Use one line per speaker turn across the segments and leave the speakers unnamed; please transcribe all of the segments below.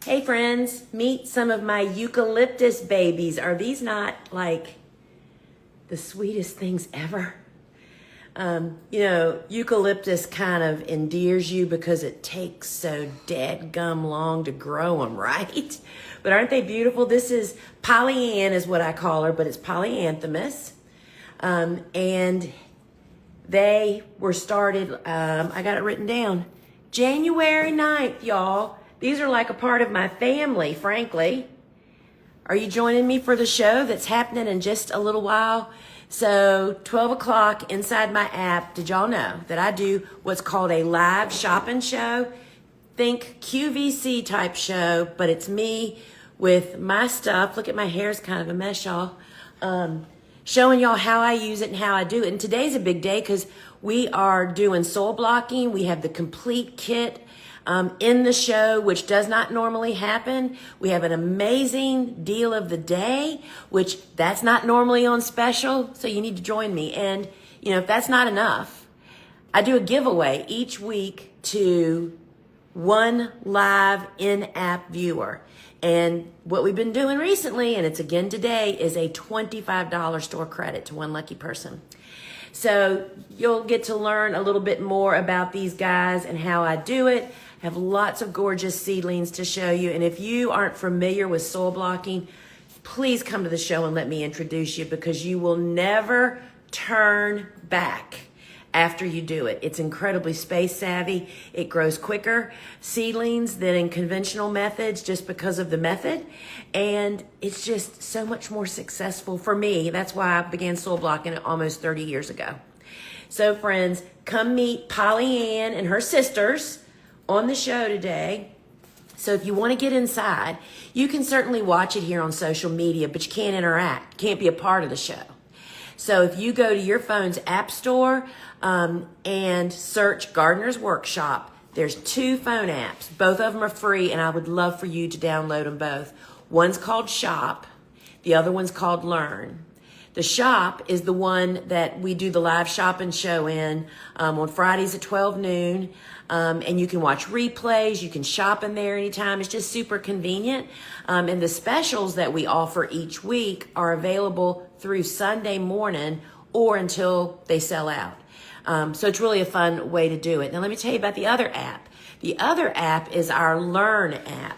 Hey friends, meet some of my eucalyptus babies. Are these not like the sweetest things ever? Eucalyptus kind of endears you because it takes so dadgum long to grow them, right? But aren't they beautiful? This is Pollyann is what I call her, but it's polyanthumus. And they were started, I got it written down, January 9th, y'all. These are like a part of my family, frankly. Are you joining me for the show that's happening in just a little while? So 12 o'clock inside my app, did y'all know that I do what's called a live shopping show? Think QVC type show, but it's me with my stuff. Look at my hair's kind of a mess, y'all. Showing y'all how I use it and how I do it. And today's a big day because we are doing soil blocking. We have the complete kit in the show, which does not normally happen. We have an amazing deal of the day, which that's not normally on special. So you need to join me. And, if that's not enough, I do a giveaway each week to one live in-app viewer. And what we've been doing recently, and it's again today, is a $25 store credit to one lucky person. So you'll get to learn a little bit more about these guys and how I do it. I have lots of gorgeous seedlings to show you. And if you aren't familiar with soil blocking, please come to the show and let me introduce you because you will never turn back after you do it. It's incredibly space savvy. It grows quicker seedlings than in conventional methods just because of the method. And it's just so much more successful for me. That's why I began soil blocking almost 30 years ago. So friends, come meet Pollyann and her sisters on the show today. So if you want to get inside, you can certainly watch it here on social media, but you can't interact, can't be a part of the show. So if you go to your phone's app store and search Gardener's Workshop, there's 2 phone apps. Both of them are free, and I would love for you to download them both. One's called Shop. The other one's called Learn. The Shop is the one that we do the live shopping show in on Fridays at 12 noon. And you can watch replays. You can shop in there anytime. It's just super convenient. And the specials that we offer each week are available through Sunday morning or until they sell out. So it's really a fun way to do it. Now let me tell you about the other app. The other app is our Learn app.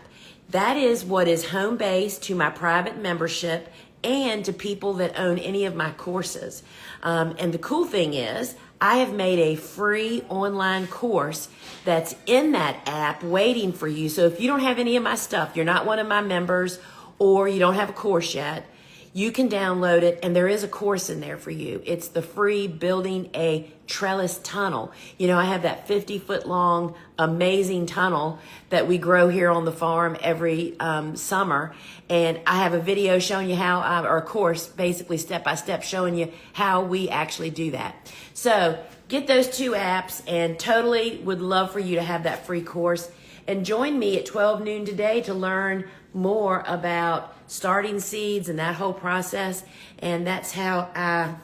That is what is home-based to my private membership and to people that own any of my courses. And the cool thing is, I have made a free online course that's in that app waiting for you. So if you don't have any of my stuff, you're not one of my members, or you don't have a course yet, you can download it, and there is a course in there for you. It's the free Building a Trellis Tunnel. I have that 50-foot long, amazing tunnel that we grow here on the farm every summer. And I have a video showing you how, or a course, basically step-by-step showing you how we actually do that. So get those 2 apps, and totally would love for you to have that free course. And join me at 12 noon today to learn more about starting seeds and that whole process. And that's how I'm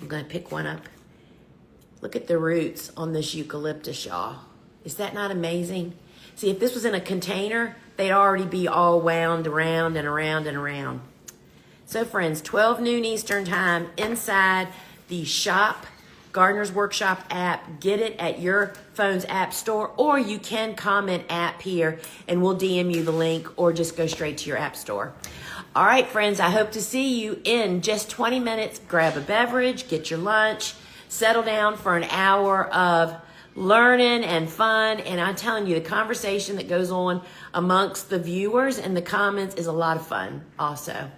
going to pick one up. Look at the roots on this eucalyptus, y'all. Is that not amazing? See, if this was in a container, they'd already be all wound around and around and around. So friends, 12 noon Eastern time inside the Shop Gardener's Workshop app. Get it at your phone's app store, or you can comment app here and we'll DM you the link, or just go straight to your app store. All right, friends, I hope to see you in just 20 minutes. Grab a beverage, get your lunch, settle down for an hour of learning and fun. And I'm telling you, the conversation that goes on amongst the viewers and the comments is a lot of fun also.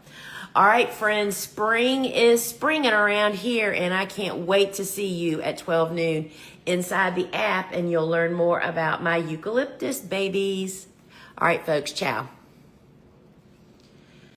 All right, friends, spring is springing around here, and I can't wait to see you at 12 noon inside the app, and you'll learn more about my eucalyptus babies. All right, folks, ciao.